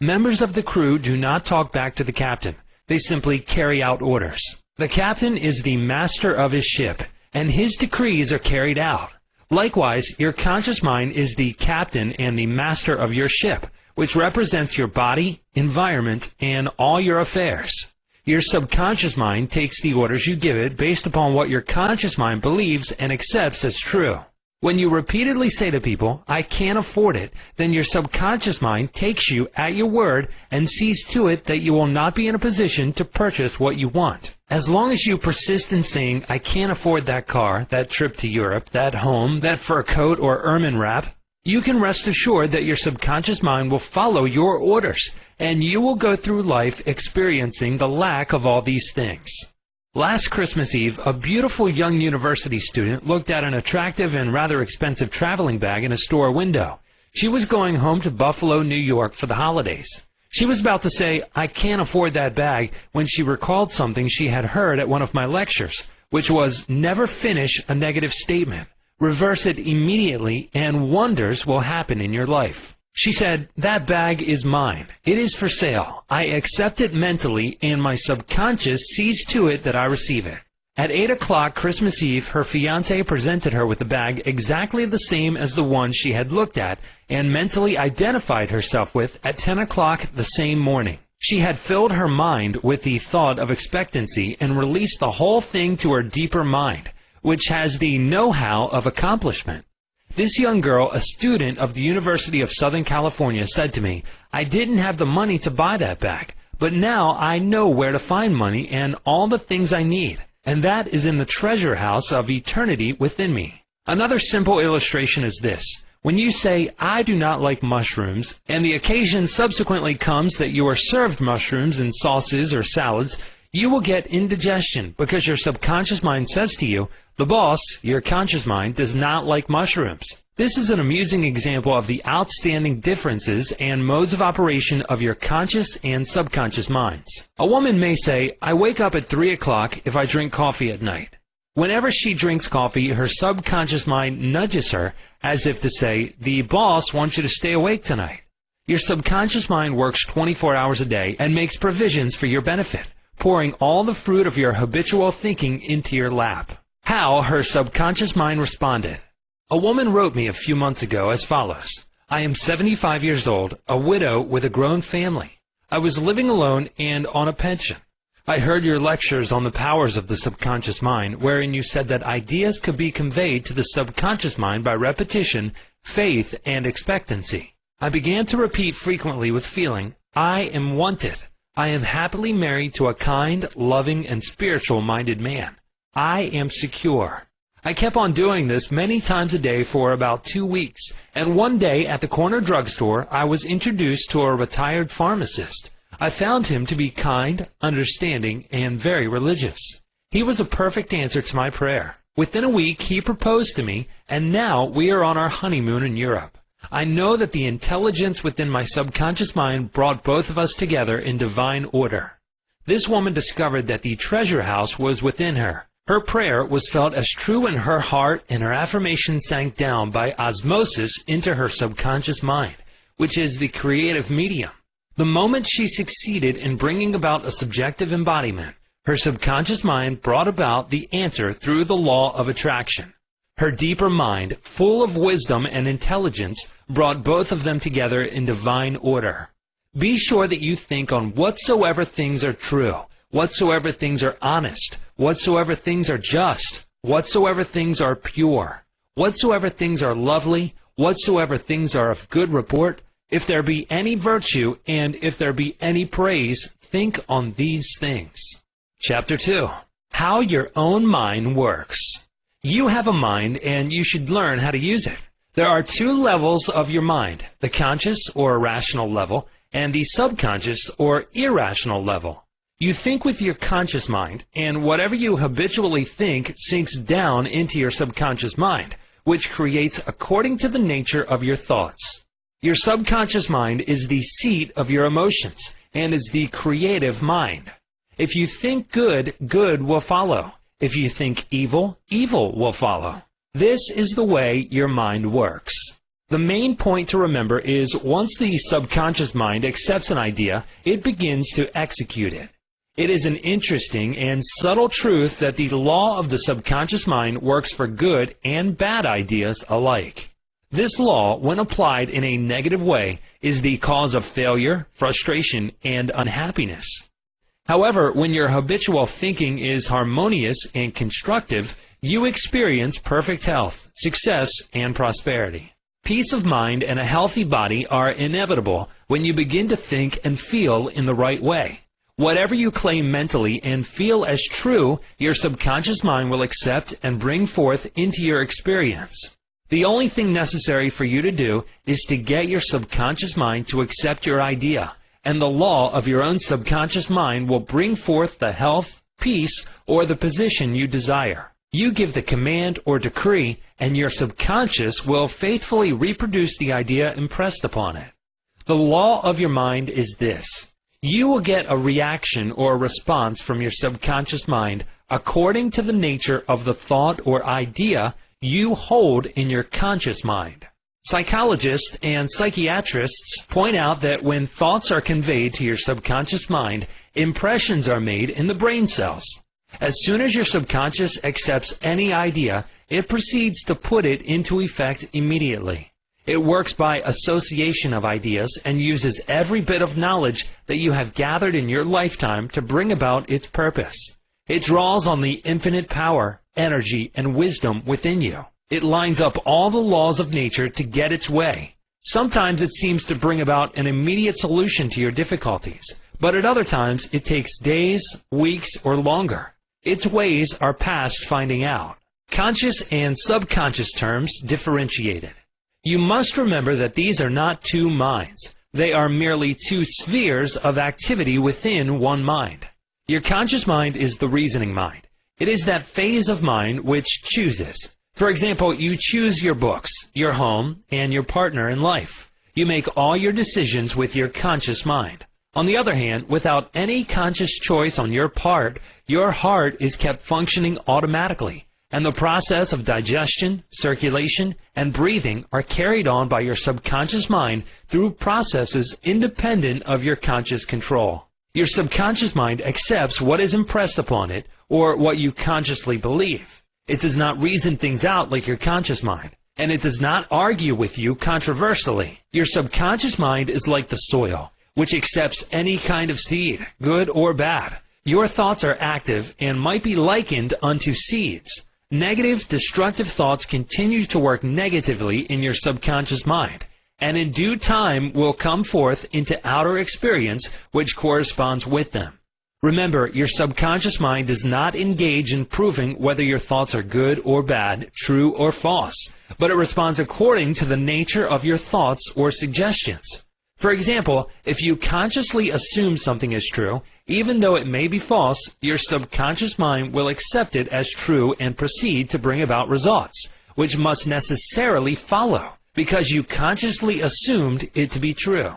Members of the crew do not talk back to the captain. They simply carry out orders. The captain is the master of his ship, and his decrees are carried out. Likewise, your conscious mind is the captain and the master of your ship, which represents your body, environment, and all your affairs. Your subconscious mind takes the orders you give it based upon what your conscious mind believes and accepts as true. When you repeatedly say to people, "I can't afford it," then your subconscious mind takes you at your word and sees to it that you will not be in a position to purchase what you want. As long as you persist in saying, "I can't afford that car, that trip to Europe, that home, that fur coat or ermine wrap," you can rest assured that your subconscious mind will follow your orders, and you will go through life experiencing the lack of all these things. Last Christmas Eve, a beautiful young university student looked at an attractive and rather expensive traveling bag in a store window. She was going home to Buffalo, New York for the holidays. She was about to say, "I can't afford that bag," when she recalled something she had heard at one of my lectures, which was, never finish a negative statement. Reverse it immediately and wonders will happen in your life. She said, "That bag is mine. It is for sale. I accept it mentally, and my subconscious sees to it that I receive it." At 8 o'clock Christmas Eve, her fiancé presented her with a bag exactly the same as the one she had looked at and mentally identified herself with at 10 o'clock the same morning. She had filled her mind with the thought of expectancy and released the whole thing to her deeper mind, which has the know-how of accomplishment. This young girl, a student of the University of Southern California, said to me, "I didn't have the money to buy that bag, but now I know where to find money and all the things I need, and that is in the treasure house of eternity within me." Another simple illustration is this. When you say, "I do not like mushrooms," and the occasion subsequently comes that you are served mushrooms in sauces or salads, you will get indigestion because your subconscious mind says to you, "The boss, your conscious mind, does not like mushrooms." This is an amusing example of the outstanding differences and modes of operation of your conscious and subconscious minds. A woman may say, "I wake up at 3 o'clock if I drink coffee at night." Whenever she drinks coffee, her subconscious mind nudges her as if to say, "The boss wants you to stay awake tonight." Your subconscious mind works 24 hours a day and makes provisions for your benefit, pouring all the fruit of your habitual thinking into your lap. How her subconscious mind responded. A woman wrote me a few months ago as follows. "I am 75 years old, a widow with a grown family. I was living alone and on a pension. I heard your lectures on the powers of the subconscious mind, wherein you said that ideas could be conveyed to the subconscious mind by repetition, faith, and expectancy. I began to repeat frequently with feeling, 'I am wanted. I am happily married to a kind, loving, and spiritual-minded man. I am secure.' I kept on doing this many times a day for about 2 weeks, and one day at the corner drugstore I was introduced to a retired pharmacist. I found him to be kind, understanding, and very religious. He was a perfect answer to my prayer. Within a week he proposed to me, and now we are on our honeymoon in Europe. I know that the intelligence within my subconscious mind brought both of us together in divine order." This woman discovered that the treasure house was within her. Her prayer was felt as true in her heart, and her affirmation sank down by osmosis into her subconscious mind, which is the creative medium. The moment she succeeded in bringing about a subjective embodiment, her subconscious mind brought about the answer through the law of attraction. Her deeper mind, full of wisdom and intelligence, brought both of them together in divine order. Be sure that you think on whatsoever things are true, whatsoever things are honest, whatsoever things are just, whatsoever things are pure, whatsoever things are lovely, whatsoever things are of good report, if there be any virtue, and if there be any praise, think on these things. Chapter 2. How your own mind works. You have a mind, and you should learn how to use it. There are 2 levels of your mind, the conscious or rational level, and the subconscious or irrational level. You think with your conscious mind, and whatever you habitually think sinks down into your subconscious mind, which creates according to the nature of your thoughts. Your subconscious mind is the seat of your emotions, and is the creative mind. If you think good, good will follow. If you think evil, evil will follow. This is the way your mind works. The main point to remember is once the subconscious mind accepts an idea, it begins to execute it. It is an interesting and subtle truth that the law of the subconscious mind works for good and bad ideas alike. This law, when applied in a negative way, is the cause of failure, frustration, and unhappiness. However, when your habitual thinking is harmonious and constructive, you experience perfect health, success, and prosperity. Peace of mind and a healthy body are inevitable when you begin to think and feel in the right way. Whatever you claim mentally and feel as true, your subconscious mind will accept and bring forth into your experience. The only thing necessary for you to do is to get your subconscious mind to accept your idea, and the law of your own subconscious mind will bring forth the health, peace, or the position you desire. You give the command or decree, and your subconscious will faithfully reproduce the idea impressed upon it. The law of your mind is this. You will get a reaction or response from your subconscious mind according to the nature of the thought or idea you hold in your conscious mind. Psychologists and psychiatrists point out that when thoughts are conveyed to your subconscious mind, impressions are made in the brain cells. As soon as your subconscious accepts any idea, it proceeds to put it into effect immediately. It works by association of ideas and uses every bit of knowledge that you have gathered in your lifetime to bring about its purpose. It draws on the infinite power, energy, and wisdom within you. It lines up all the laws of nature to get its way. Sometimes it seems to bring about an immediate solution to your difficulties, but at other times it takes days, weeks, or longer. Its ways are past finding out. Conscious and subconscious terms differentiated. You must remember that these are not two minds. They are merely two spheres of activity within one mind. Your conscious mind is the reasoning mind. It is that phase of mind which chooses. For example, you choose your books, your home, and your partner in life. You make all your decisions with your conscious mind. On the other hand, without any conscious choice on your part, your heart is kept functioning automatically, and the process of digestion, circulation, and breathing are carried on by your subconscious mind through processes independent of your conscious control. Your subconscious mind accepts what is impressed upon it, or what you consciously believe. It does not reason things out like your conscious mind, and it does not argue with you controversially. Your subconscious mind is like the soil, which accepts any kind of seed, good or bad. Your thoughts are active and might be likened unto seeds. Negative, destructive thoughts continue to work negatively in your subconscious mind, and in due time will come forth into outer experience which corresponds with them. Remember, your subconscious mind does not engage in proving whether your thoughts are good or bad, true or false, but it responds according to the nature of your thoughts or suggestions. For example, if you consciously assume something is true, even though it may be false, your subconscious mind will accept it as true and proceed to bring about results, which must necessarily follow, because you consciously assumed it to be true.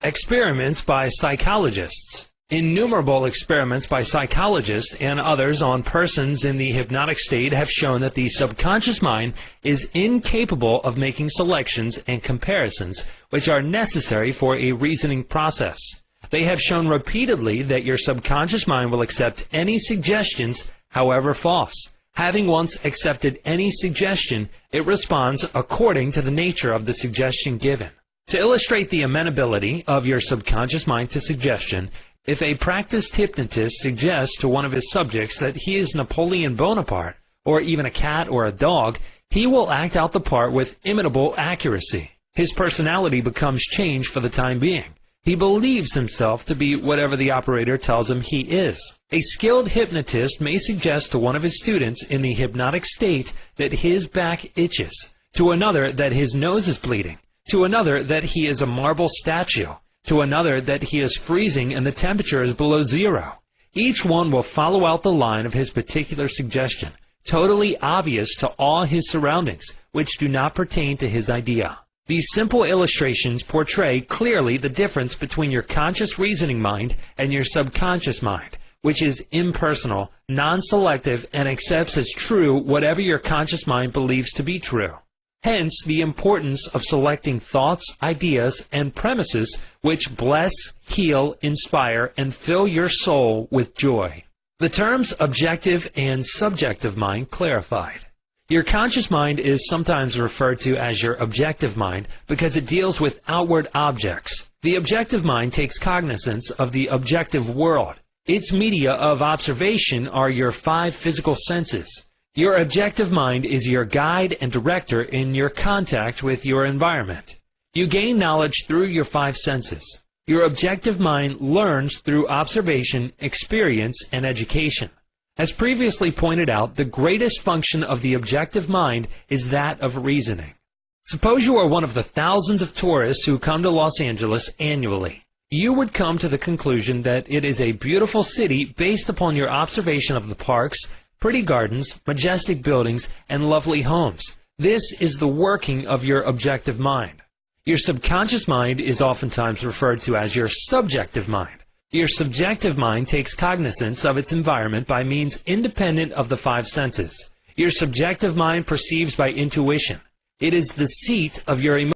Experiments by psychologists. Innumerable experiments by psychologists and others on persons in the hypnotic state have shown that the subconscious mind is incapable of making selections and comparisons which are necessary for a reasoning process. They have shown repeatedly that your subconscious mind will accept any suggestions, however false. Having once accepted any suggestion, it responds according to the nature of the suggestion given. To illustrate the amenability of your subconscious mind to suggestion, if a practiced hypnotist suggests to one of his subjects that he is Napoleon Bonaparte, or even a cat or a dog, he will act out the part with imitable accuracy. His personality becomes changed for the time being. He believes himself to be whatever the operator tells him he is. A skilled hypnotist may suggest to one of his students in the hypnotic state that his back itches, to another that his nose is bleeding, to another that he is a marble statue, to another that he is freezing and the temperature is below zero. Each one will follow out the line of his particular suggestion, totally obvious to all his surroundings, which do not pertain to his idea. These simple illustrations portray clearly the difference between your conscious reasoning mind and your subconscious mind, which is impersonal, non-selective, and accepts as true whatever your conscious mind believes to be true. Hence the importance of selecting thoughts, ideas, and premises which bless, heal, inspire, and fill your soul with joy. The terms objective and subjective mind clarified. Your conscious mind is sometimes referred to as your objective mind because it deals with outward objects. The objective mind takes cognizance of the objective world. Its media of observation are your 5 physical senses. Your objective mind is your guide and director in your contact with your environment. You gain knowledge through your 5 senses. Your objective mind learns through observation, experience, and education. As previously pointed out, the greatest function of the objective mind is that of reasoning. Suppose you are one of the thousands of tourists who come to Los Angeles annually. You would come to the conclusion that it is a beautiful city based upon your observation of the parks, pretty gardens, majestic buildings, and lovely homes. This is the working of your objective mind. Your subconscious mind is oftentimes referred to as your subjective mind. Your subjective mind takes cognizance of its environment by means independent of the 5 senses. Your subjective mind perceives by intuition. It is the seat of your emotions.